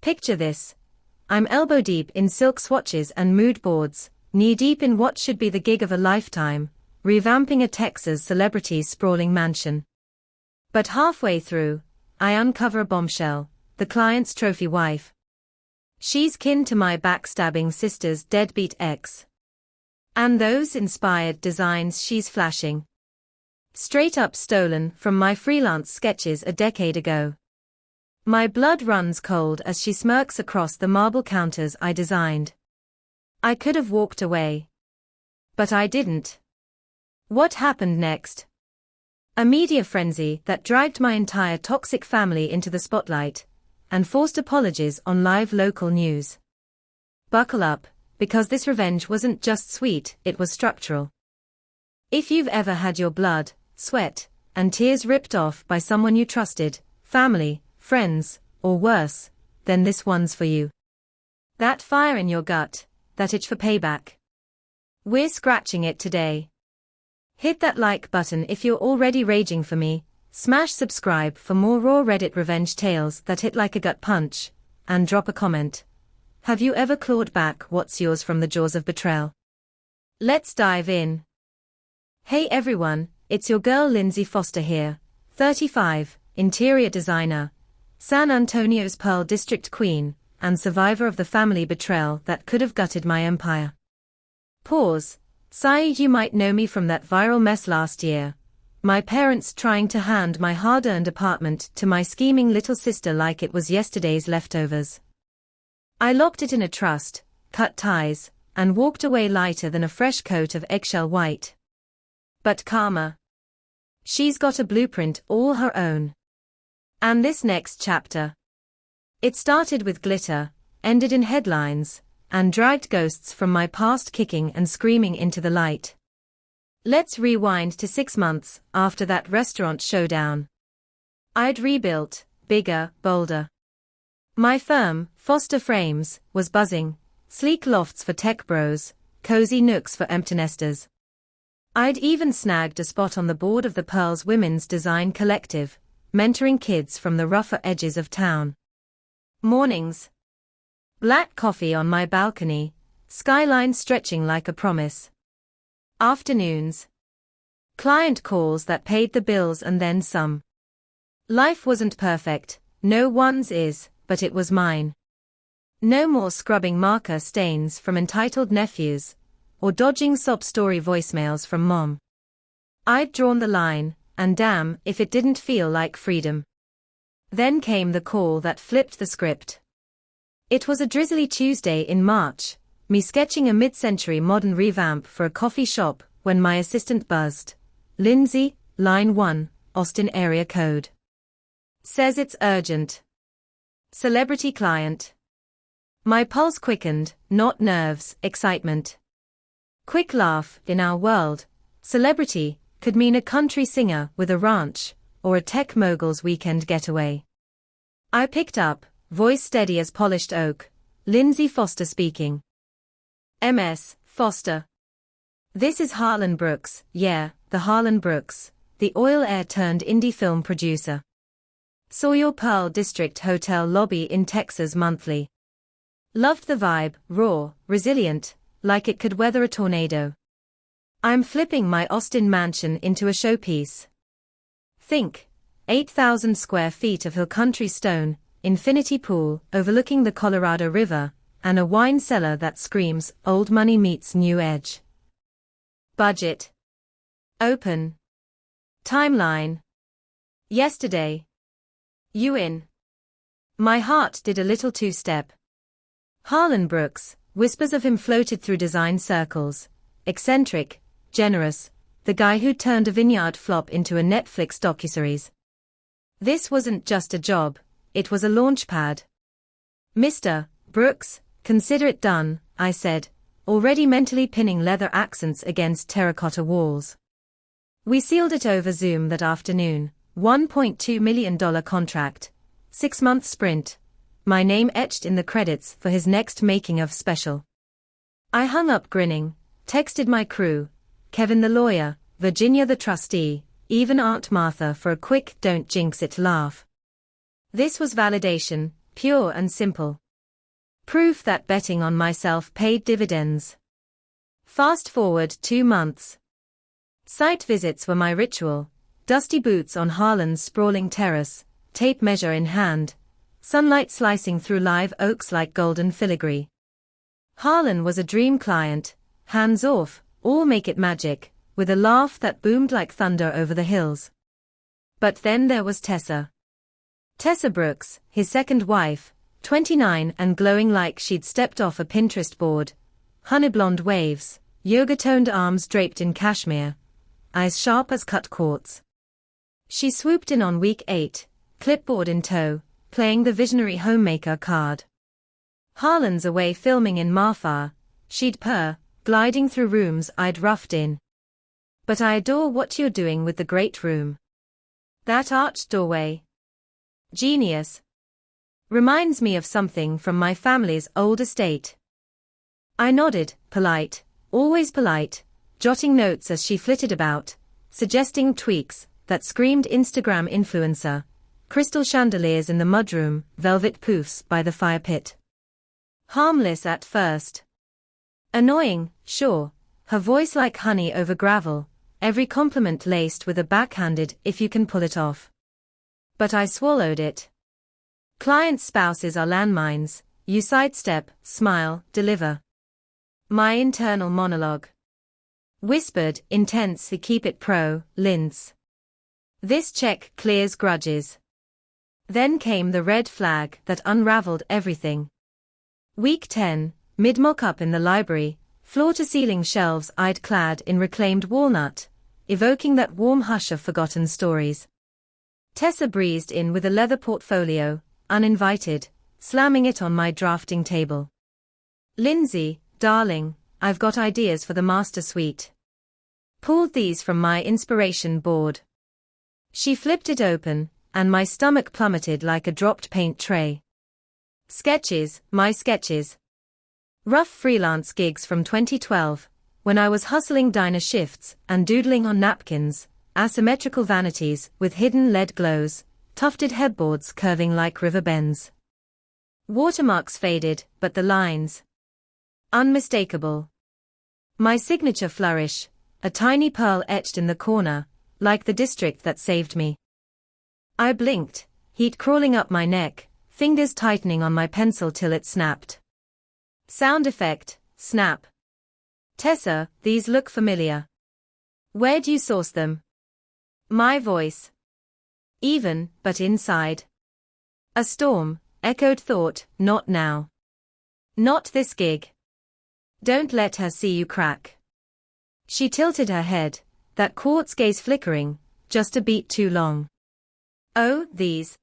Picture this. I'm elbow deep in silk swatches and mood boards, knee deep in what should be the gig of a lifetime, revamping a Texas celebrity's sprawling mansion. But halfway through, I uncover a bombshell, the client's trophy wife. She's kin to my backstabbing sister's deadbeat ex. And those inspired designs she's flashing, straight up stolen from my freelance sketches a decade ago. My blood runs cold as she smirks across the marble counters I designed. I could have walked away. But I didn't. What happened next? A media frenzy that dragged my entire toxic family into the spotlight, and forced apologies on live local news. Buckle up, because this revenge wasn't just sweet, it was structural. If you've ever had your blood, sweat, and tears ripped off by someone you trusted, family, friends, or worse, then this one's for you. That fire in your gut, that itch for payback. We're scratching it today. Hit that like button if you're already raging for me, smash subscribe for more raw Reddit revenge tales that hit like a gut punch, and drop a comment. Have you ever clawed back what's yours from the jaws of betrayal? Let's dive in. Hey everyone, it's your girl Lindsay Foster here, 35, interior designer, San Antonio's Pearl District queen, and survivor of the family betrayal that could have gutted my empire. Pause. Side, you might know me from that viral mess last year. My parents trying to hand my hard-earned apartment to my scheming little sister like it was yesterday's leftovers. I locked it in a trust, cut ties, and walked away lighter than a fresh coat of eggshell white. But karma. She's got a blueprint all her own. And this next chapter. It started with glitter, ended in headlines, and dragged ghosts from my past kicking and screaming into the light. Let's rewind to 6 months after that restaurant showdown. I'd rebuilt, bigger, bolder. My firm, Foster Frames, was buzzing, sleek lofts for tech bros, cozy nooks for empty nesters. I'd even snagged a spot on the board of the Pearls Women's Design Collective, mentoring kids from the rougher edges of town. Mornings. Black coffee on my balcony, skyline stretching like a promise. Afternoons. Client calls that paid the bills and then some. Life wasn't perfect, no one's is, but it was mine. No more scrubbing marker stains from entitled nephews, or dodging sob story voicemails from mom. I'd drawn the line, and damn if it didn't feel like freedom. Then came the call that flipped the script. It was a drizzly Tuesday in March, me sketching a mid-century modern revamp for a coffee shop when my assistant buzzed. Lindsay, line 1, Austin area code. Says it's urgent. Celebrity client. My pulse quickened, not nerves, excitement. Quick laugh, in our world, celebrity could mean a country singer with a ranch, or a tech mogul's weekend getaway. I picked up, voice steady as polished oak. Lindsay Foster speaking. MS, Foster. This is Harlan Brooks, yeah, the Harlan Brooks, the oil heir turned indie film producer. Saw your Pearl District hotel lobby in Texas monthly. Loved the vibe, raw, resilient, like it could weather a tornado. I'm flipping my Austin mansion into a showpiece. Think, 8,000 square feet of hill country stone, infinity pool overlooking the Colorado River, and a wine cellar that screams old money meets new edge. Budget. Open. Timeline. Yesterday. You in. My heart did a little two-step. Harlan Brooks, whispers of him floated through design circles. Eccentric, generous, the guy who turned a vineyard flop into a Netflix docuseries. This wasn't just a job, it was a launchpad. Mr. Brooks, consider it done, I said, already mentally pinning leather accents against terracotta walls. We sealed it over Zoom that afternoon, $1.2 million contract, 6-month sprint, my name etched in the credits for his next making of special. I hung up grinning, texted my crew, Kevin the lawyer, Virginia the trustee, even Aunt Martha for a quick don't jinx it laugh. This was validation, Pure and simple. Proof that betting on myself paid dividends. Fast forward 2 months. Site visits were my ritual. Dusty boots on Harlan's sprawling terrace, tape measure in hand, sunlight slicing through live oaks like golden filigree. Harlan was a dream client, hands off, all make it magic, with a laugh that boomed like thunder over the hills. But then there was Tessa. Tessa Brooks, his second wife, 29 and glowing like she'd stepped off a Pinterest board, honey blonde waves, yoga-toned arms draped in cashmere, eyes sharp as cut quartz. She swooped in on week 8, clipboard in tow, playing the visionary homemaker card. Harlan's away filming in Marfa, she'd purr, gliding through rooms I'd roughed in. But I adore what you're doing with the great room. That arched doorway. Genius. Reminds me of something from my family's old estate. I nodded, polite, always polite, jotting notes as she flitted about, suggesting tweaks that screamed Instagram influencer, crystal chandeliers in the mudroom, velvet poofs by the fire pit. Harmless at first. Annoying, sure, her voice like honey over gravel, every compliment laced with a backhanded if you can pull it off. But I swallowed it. Clients' spouses are landmines, you sidestep, smile, deliver. My internal monologue. Whispered, intense, keep it pro, Linz. This check clears grudges. Then came the red flag that unraveled everything. Week 10, mid-mock-up in the library, floor-to-ceiling shelves I'd clad in reclaimed walnut, evoking that warm hush of forgotten stories. Tessa breezed in with a leather portfolio, uninvited, slamming it on my drafting table. Lindsay, darling, I've got ideas for the master suite. Pulled these from my inspiration board. She flipped it open, and my stomach plummeted like a dropped paint tray. Sketches, my sketches. Rough freelance gigs from 2012, when I was hustling diner shifts and doodling on napkins, asymmetrical vanities with hidden lead glows, tufted headboards curving like river bends. Watermarks faded, but the lines. Unmistakable. My signature flourish, a tiny pearl etched in the corner, like the district that saved me. I blinked, heat crawling up my neck, fingers tightening on my pencil till it snapped. Sound effect, snap. Tessa, these look familiar. Where'd you source them? My voice. Even, but inside. A storm, echoed thought, not now. Not this gig. Don't let her see you crack. She tilted her head, that quartz gaze flickering, just a beat too long. Oh, these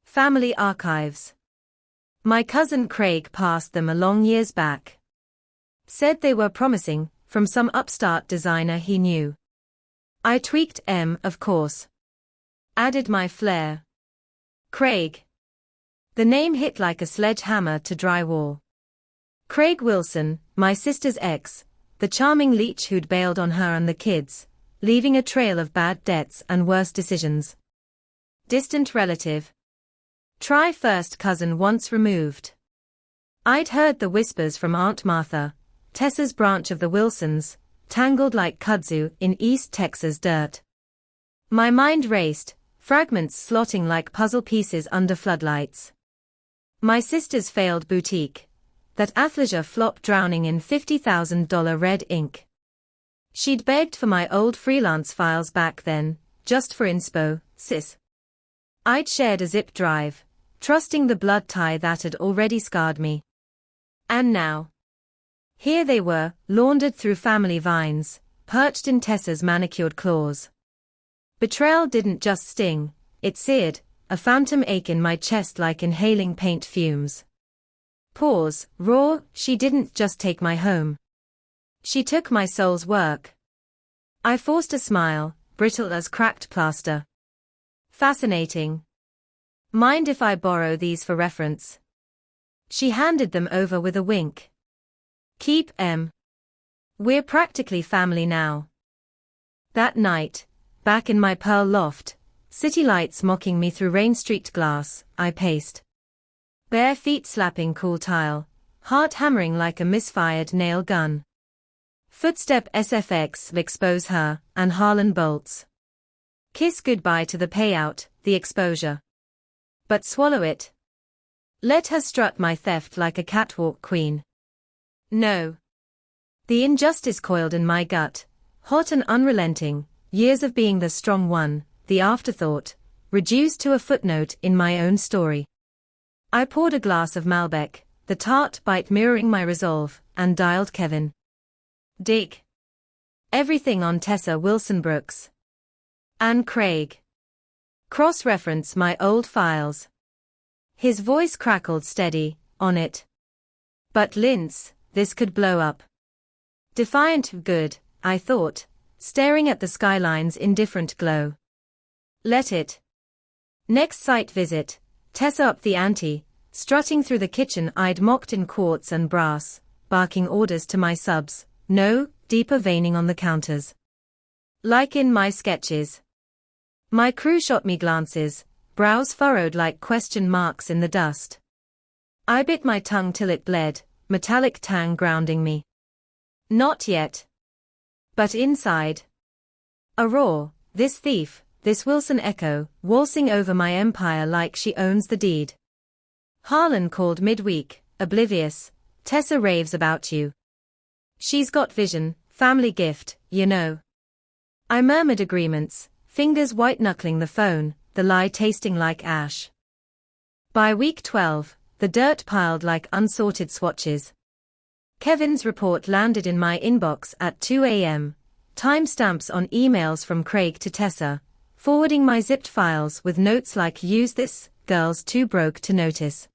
family archives. My cousin Craig passed them along years back. Said they were promising, from some upstart designer he knew. I tweaked of course. Added my flair. Craig. The name hit like a sledgehammer to drywall. Craig Wilson, my sister's ex, the charming leech who'd bailed on her and the kids, leaving a trail of bad debts and worse decisions. Distant relative. Try first cousin once removed. I'd heard the whispers from Aunt Martha, Tessa's branch of the Wilsons, tangled like kudzu in East Texas dirt. My mind raced, fragments slotting like puzzle pieces under floodlights. My sister's failed boutique, that athleisure flop drowning in $50,000 red ink. She'd begged for my old freelance files back then, just for inspo, sis. I'd shared a zip drive, trusting the blood tie that had already scarred me. And now. Here they were, laundered through family vines, perched in Tessa's manicured claws. Betrayal didn't just sting, it seared, a phantom ache in my chest like inhaling paint fumes. Pause, raw, she didn't just take my home. She took my soul's work. I forced a smile, brittle as cracked plaster. Fascinating. Mind if I borrow these for reference? She handed them over with a wink. Keep We're practically family now. That night, back in my pearl loft, city lights mocking me through rain-streaked glass, I paced. Bare feet slapping cool tile, heart hammering like a misfired nail gun. Footstep SFX expose her, and Harlan bolts. Kiss goodbye to the payout, the exposure. But swallow it. Let her strut my theft like a catwalk queen. No. The injustice coiled in my gut, hot and unrelenting, years of being the strong one, the afterthought, reduced to a footnote in my own story. I poured a glass of Malbec, the tart bite mirroring my resolve, and dialed Kevin. Dig. Everything on Tessa Wilson Brooks. Anne Craig. Cross-reference my old files. His voice crackled steady, on it. But Linz, this could blow up. Defiant good, I thought, staring at the skyline's indifferent glow. Let it. Next site visit, Tessa up the ante, strutting through the kitchen I'd mocked in quartz and brass, barking orders to my subs, no, deeper veining on the counters. Like in my sketches. My crew shot me glances, brows furrowed like question marks in the dust. I bit my tongue till it bled, metallic tang grounding me. Not yet. But inside. A roar, this thief, this Wilson echo, waltzing over my empire like she owns the deed. Harlan called midweek, oblivious, Tessa raves about you. She's got vision, family gift, you know. I murmured agreements, fingers white-knuckling the phone, the lie tasting like ash. By week 12, the dirt piled like unsorted swatches. Kevin's report landed in my inbox at 2 a.m., timestamps on emails from Craig to Tessa, forwarding my zipped files with notes like use this, girls too broke to notice.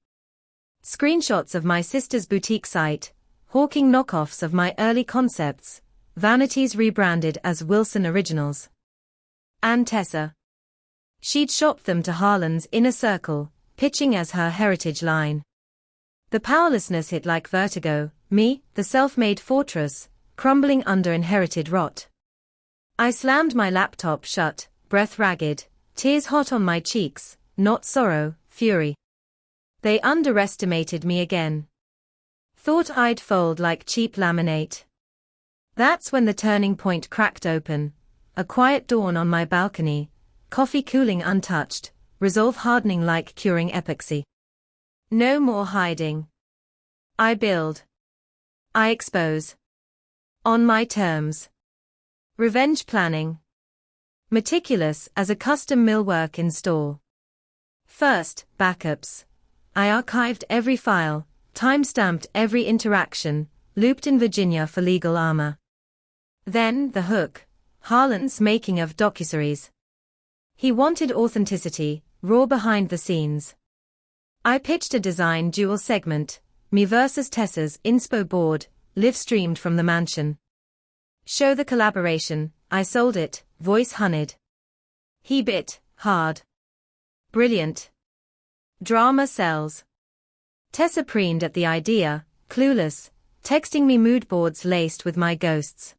Screenshots of my sister's boutique site, hawking knockoffs of my early concepts, vanities rebranded as Wilson Originals. And Tessa. She'd shopped them to Harlan's inner circle, pitching as her heritage line. The powerlessness hit like vertigo, me, the self-made fortress, crumbling under inherited rot. I slammed my laptop shut, breath ragged, tears hot on my cheeks, not sorrow, fury. They underestimated me again. Thought I'd fold like cheap laminate. That's when the turning point cracked open, a quiet dawn on my balcony, coffee cooling untouched, resolve hardening like curing epoxy. No more hiding. I build. I expose. On my terms. Revenge planning. Meticulous as a custom millwork in store. First, backups. I archived every file, time-stamped every interaction, looped in Virginia for legal armor. Then, the hook. Harlan's making of docuseries. He wanted authenticity, raw behind the scenes. I pitched a design dual segment, me versus Tessa's inspo board, live-streamed from the mansion. Show the collaboration, I sold it, voice honeyed. He bit, hard. Brilliant. Drama sells. Tessa preened at the idea, clueless, texting me mood boards laced with my ghosts.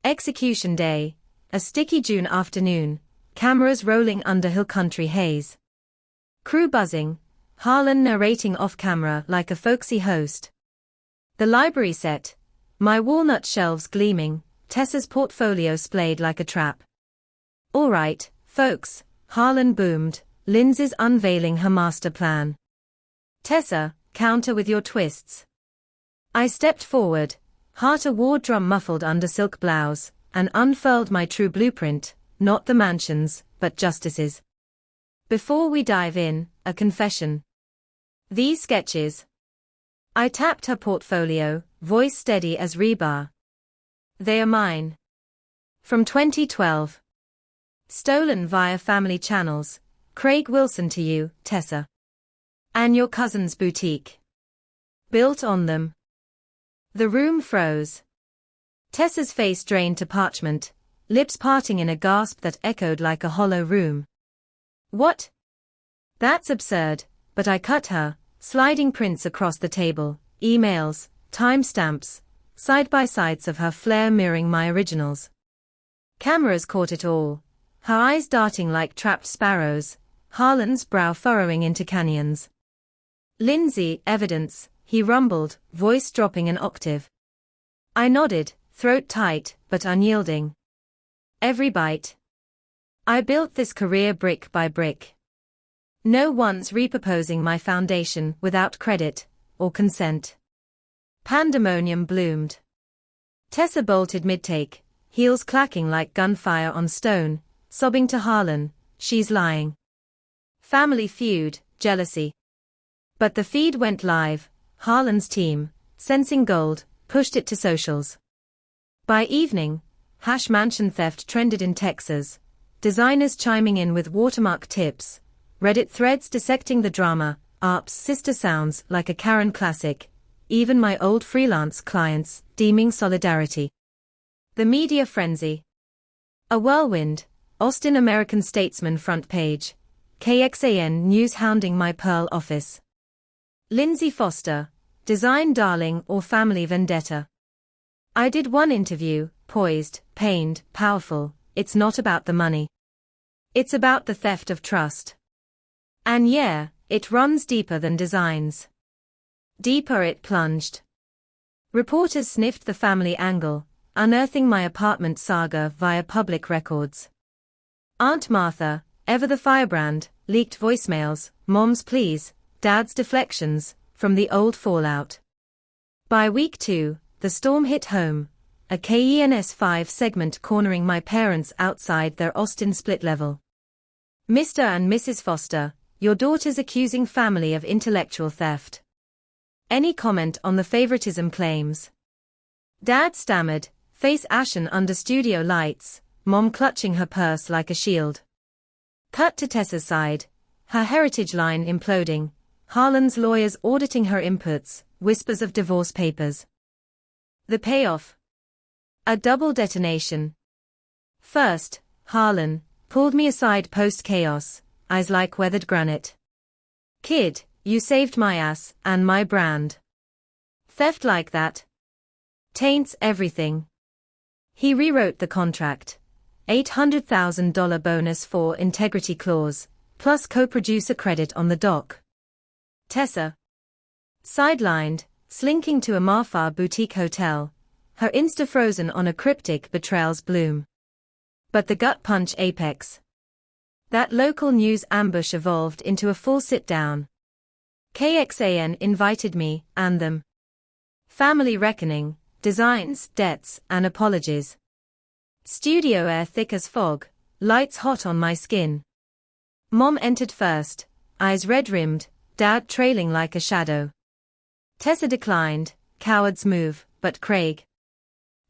Execution day, a sticky June afternoon, cameras rolling under hill country haze. Crew buzzing, Harlan narrating off-camera like a folksy host. The library set, my walnut shelves gleaming, Tessa's portfolio splayed like a trap. All right, folks, Harlan boomed, Lindsay's unveiling her master plan. Tessa, counter with your twists. I stepped forward, heart a war drum muffled under silk blouse, and unfurled my true blueprint, not the mansion's, but justice's. Before we dive in, a confession. These sketches. I tapped her portfolio, voice steady as rebar. They are mine. From 2012. Stolen via family channels, Craig Wilson to you, Tessa. And your cousin's boutique. Built on them. The room froze. Tessa's face drained to parchment, lips parting in a gasp that echoed like a hollow room. What? That's absurd, but I cut her, sliding prints across the table, emails, timestamps, side-by-sides of her flair mirroring my originals. Cameras caught it all, her eyes darting like trapped sparrows, Harlan's brow furrowing into canyons. Lindsay, evidence, he rumbled, voice dropping an octave. I nodded, throat tight, but unyielding. Every bite. I built this career brick by brick. No one's repurposing my foundation without credit or consent. Pandemonium bloomed. Tessa bolted mid-take, heels clacking like gunfire on stone, sobbing to Harlan, she's lying. Family feud, jealousy. But the feed went live. Harlan's team, sensing gold, pushed it to socials. By evening, #mansion theft trended in Texas, designers chiming in with watermark tips, Reddit threads dissecting the drama, ARP's sister sounds like a Karen classic, even my old freelance clients deeming solidarity. The media frenzy. A whirlwind, Austin American Statesman front page, KXAN news hounding my Pearl office. Lindsay Foster, design darling or family vendetta. I did one interview, poised, pained, powerful, it's not about the money. It's about the theft of trust. And yeah, it runs deeper than designs. Deeper it plunged. Reporters sniffed the family angle, unearthing my apartment saga via public records. Aunt Martha, ever the firebrand, leaked voicemails, mom's pleas, dad's deflections, from the old fallout. By week 2, the storm hit home, a KENS 5 segment cornering my parents outside their Austin split level. Mr. and Mrs. Foster, your daughter's accusing family of intellectual theft. Any comment on the favoritism claims? Dad stammered, face ashen under studio lights, mom clutching her purse like a shield. Cut to Tessa's side, her heritage line imploding, Harlan's lawyers auditing her inputs, whispers of divorce papers. The payoff. A double detonation. First, Harlan pulled me aside post-chaos, eyes like weathered granite. Kid, you saved my ass and my brand. Theft like that taints everything. He rewrote the contract. $800,000 bonus for integrity clause, plus co-producer credit on the doc. Tessa, sidelined, slinking to a Marfa boutique hotel, her Insta frozen on a cryptic betrayal's bloom. But the gut punch apex. That local news ambush evolved into a full sit-down. KXAN invited me, and them. Family reckoning, designs, debts, and apologies. Studio air thick as fog, lights hot on my skin. Mom entered first, eyes red-rimmed, dad trailing like a shadow. Tessa declined, coward's move, but Craig.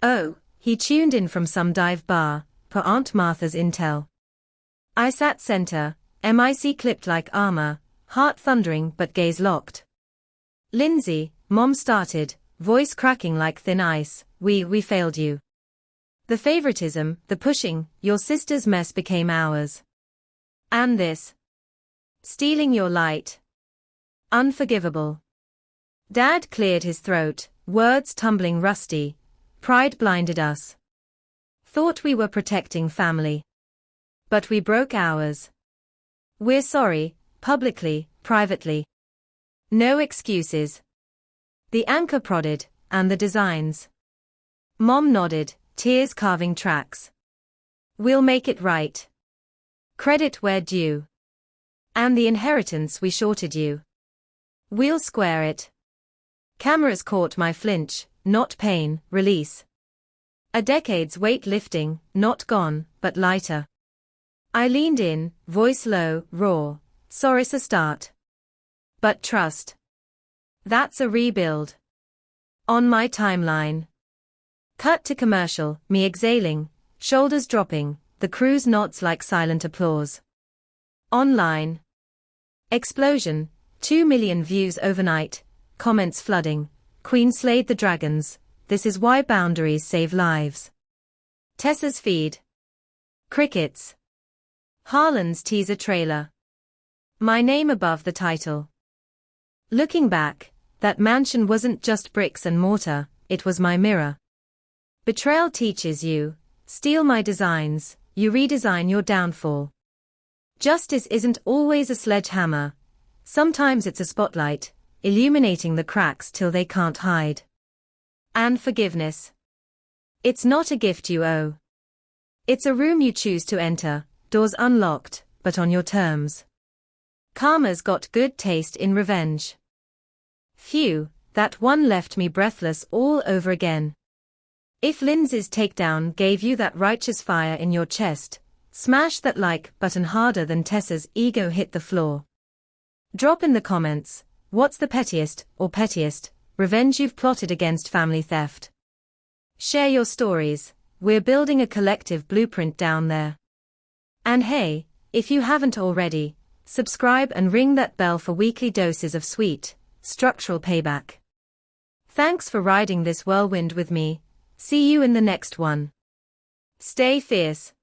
Oh, he tuned in from some dive bar, per Aunt Martha's intel. I sat center, MIC clipped like armor, heart thundering but gaze locked. Lindsay, mom started, voice cracking like thin ice, we failed you. The favoritism, the pushing, your sister's mess became ours. And this. Stealing your light. Unforgivable. Dad cleared his throat, words tumbling rusty. Pride blinded us. Thought we were protecting family. But we broke ours. We're sorry, publicly, privately. No excuses. The anchor prodded, and the designs. Mom nodded, tears carving tracks. We'll make it right. Credit where due. And the inheritance we shorted you. We'll square it. Cameras caught my flinch, not pain, release. A decade's weight lifting, not gone, but lighter. I leaned in, voice low, raw, sorry's a start. But trust. That's a rebuild. On my timeline. Cut to commercial, me exhaling, shoulders dropping, the crew's nods like silent applause. Online. Explosion, 2 million views overnight, comments flooding, Queen slayed the dragons, this is why boundaries save lives. Tessa's feed. Crickets. Harlan's teaser trailer. My name above the title. Looking back, that mansion wasn't just bricks and mortar, it was my mirror. Betrayal teaches you, steal my designs, you redesign your downfall. Justice isn't always a sledgehammer. Sometimes it's a spotlight, illuminating the cracks till they can't hide. And forgiveness. It's not a gift you owe. It's a room you choose to enter, doors unlocked, but on your terms. Karma's got good taste in revenge. Phew, that one left me breathless all over again. If Lindsay's takedown gave you that righteous fire in your chest, smash that like button harder than Tessa's ego hit the floor. Drop in the comments, what's the pettiest or pettiest revenge you've plotted against family theft? Share your stories, we're building a collective blueprint down there. And hey, if you haven't already, subscribe and ring that bell for weekly doses of sweet, structural payback. Thanks for riding this whirlwind with me. See you in the next one. Stay fierce.